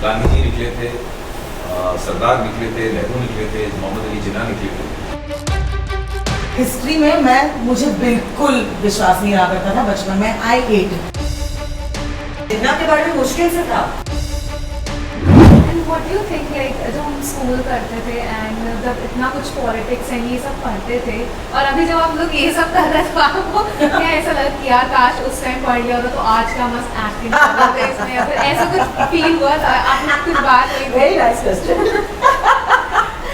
गांधी जी निकले थे, सरदार निकले थे, नेहरू निकले थे, मोहम्मद अली जिन्ना निकले थे। हिस्ट्री में मुझे बिल्कुल विश्वास नहीं रहा करता था बचपन में। आई हेट जिन्ना के बारे में मुश्किल से था। What do you think, like जो हम स्कूल करते थे एंड जब इतना कुछ पॉलिटिक्स एंड ये सब पढ़ते थे और अभी जब आप लोग ये सब कर रहे थे तो आपको क्या ऐसा लगा कि यार काश उस टाइम पढ़ लिया होता तो आज का मस्त एक्टिंग कर रहा था इसमें या फिर ऐसा कुछ फील हुआ था आपने कुछ बात हुई? Very nice question.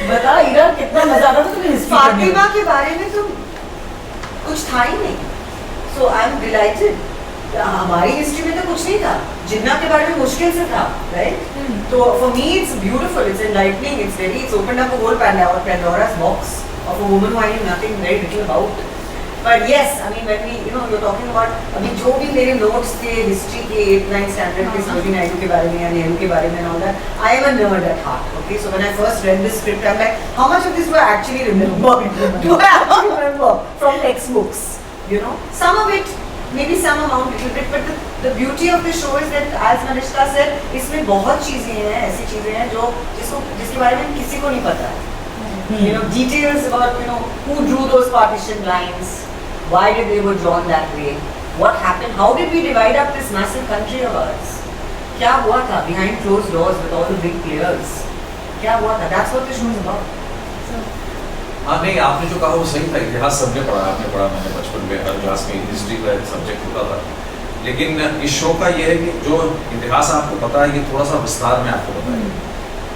बता ईरा कितना मजा आता था तुम्हें हिस्ट्री पढ़ने में। फातिमा के बारे में तो कुछ था ही नहीं, सो आई एम डिलाइटेड। हमारी हिस्ट्री में तो कुछ नहीं था, जिन्ना के बारे में मुश्किल से था, राइट? तो for me it's beautiful, it's enlightening, it's opened up a whole Pandora's box of a woman who I knew nothing very little about. But yes, I mean when we you're talking about अभी जो भी मेरे notes थे history के 8th 9th standard के सरोजिनी नायडू के बारे में या नेहरू के बारे में and all that, I am a nerd at heart. Okay, so when I first read this script, I'm like, how much of this do I actually remember? Do I actually remember from textbooks? You know, some of it. Maybe some amount little bit, but the beauty of the show is that as Manishka said, इसमें बहुत चीजें हैं, ऐसी चीजें हैं जो जिसके बारे में किसी को नहीं पता है। You know, details about who drew those partition lines, why did they were drawn that way, what happened, how did we divide up this massive country of ours, क्या हुआ था behind closed doors with all the big players, क्या हुआ था? That's what the show is about. हाँ नहीं, आपने जो कहा वो सही था। इतिहास सबने पढ़ा, आपने पढ़ा, मैंने बचपन में हर क्लास में हिस्ट्री का एक सब्जेक्ट होता था। लेकिन इस शो का ये है कि जो इतिहास आपको पता है ये थोड़ा सा विस्तार में आपको पता है।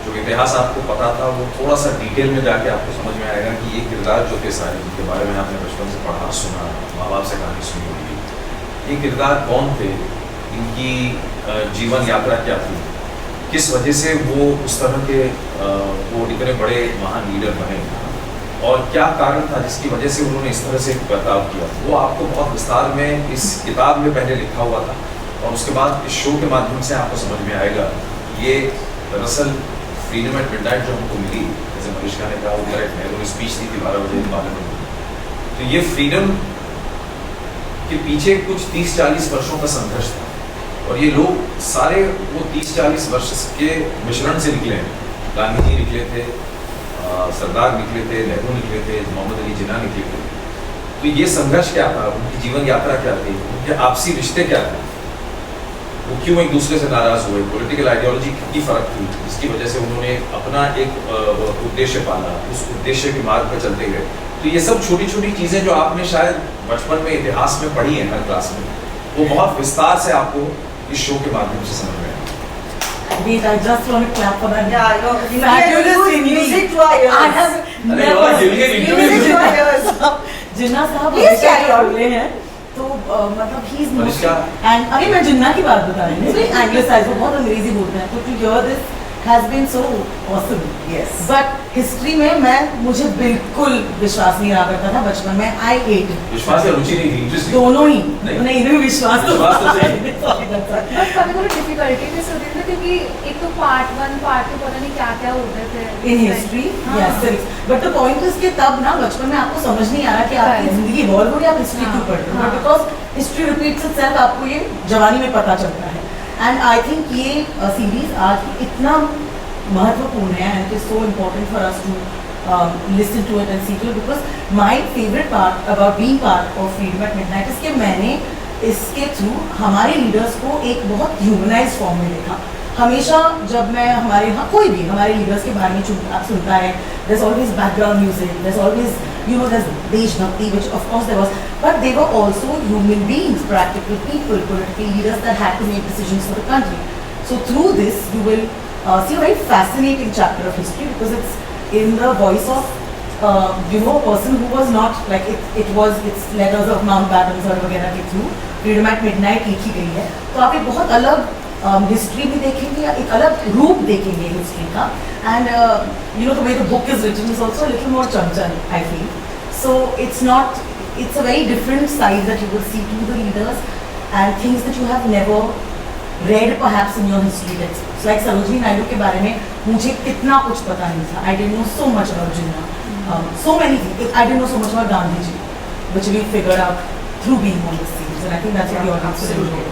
जो इतिहास आपको पता था वो थोड़ा सा डिटेल में जाके आपको समझ में आएगा कि ये किरदार जो थे सारे जिनके बारे में आपने बचपन से पढ़ा सुना, माँ बाप से कहानी सुनी होगी, ये किरदार कौन थे, इनकी जीवन यात्रा क्या थी, किस वजह से वो उस तरह के वो इतने बड़े महान लीडर बने और क्या कारण था जिसकी वजह से उन्होंने इस तरह से बर्ताव किया, वो आपको बहुत विस्तार में इस किताब में पहले लिखा हुआ था। और उसके बाद इस शो के माध्यम से आपको समझ में आएगा ये दरअसल फ्रीडम एट मिडनाइट जो हमको मिली, जैसे मनीषा ने कहा, वो नेहरू ने स्पीच दी थी 12 बजे पार्लियामेंट में, तो ये फ्रीडम के पीछे कुछ 30-40 वर्षों का संघर्ष था और ये लोग सारे वो 30-40 वर्ष के मिश्रण से निकले हैं। गांधी जी निकले थे, सरदार निकले थे, नेहरू निकले थे, मोहम्मद अली जिन्ना निकले थे। तो ये संघर्ष क्या था, उनकी जीवन यात्रा क्या थी, उनके आपसी रिश्ते क्या थे, वो क्यों एक दूसरे से नाराज हुए, पॉलिटिकल आइडियोलॉजी कितनी फर्क थी जिसकी वजह से उन्होंने अपना एक उद्देश्य पाला, उस उद्देश्य के मार्ग पर चलते गए। तो ये सब छोटी छोटी चीज़ें जो आपने शायद बचपन में इतिहास में पढ़ी हैं हर क्लास में, वो बहुत विस्तार से आपको इस शो के माध्यम से समझ में आएगा। Wait, I just want to clap for that. Yeah, Fabulous music to our ears. I have never Music to our ears. जिन्ना साहब Yes, हमेशा yeah, yeah. बोले हैं तो मतलब ही इज मनीषा। एंड अभी मैं जिन्ना की बात बता रही हूँ, एंग्लिसाइज वो बहुत अंग्रेजी बोलते हैं, तो to hear this has been so awesome. Yes. But history में मुझे बिल्कुल विश्वास नहीं रहा करता था बचपन में। आई हेट विश्वास या रुचि नहीं थी, इंटरेस्ट दोनों ही नहीं विश्वास विश्वास तो सही। बट कभी कभी डिफिकल्टी भी होती थी क्योंकि एक तो पार्ट 1 पार्ट 2 पता नहीं क्या क्या होते थे in history. Yes, but the point is कि तब ना बचपन में आपको समझ नहीं आ रहा कि आपकी जिंदगी इवॉल्व हो रही है, आप हिस्ट्री क्यों पढ़ रहे हो, but because history repeats itself, आपको ये जवानी में पता चलता है। एंड आई थिंक ये सीरीज आज इतना महत्वपूर्ण है and it is so important for us to listen to it and see to it, because my favorite part about being part of Freedom at Midnight is कि मैंने इसके through हमारे leaders को एक बहुत ह्यूमनाइज्ड फॉर्म में देखा। हमेशा जब मैं हमारे यहाँ कोई भी हमारे लीडर्स के बारे में सुनता है, there's always background music, there's always there's देशभक्ति, which of course there was, but they were also human beings, practical people, political leaders that had to make decisions for the country. So through this you will see a very fascinating chapter of history, because it's in the voice of a person who was not like it's letters of Mountbatten और वगैरह के through freedom eight midnight लिखी गई है। तो आप एक बहुत अलग हिस्ट्री भी देखेंगे, एक अलग रूप देखेंगे हिस्ट्री का। And the way the book is written is also a little more Chanchal, I feel. So it's a very different side that you will see to the leaders and things that you have never read perhaps in your history textbooks. Like Sarojini Naidu के बारे में मुझे कितना कुछ पता नहीं था. I didn't know so much about Jinnah. So many things. I didn't know so much about Gandhi ji, which we figured out through being on the series, and I think that's what the audience will enjoy.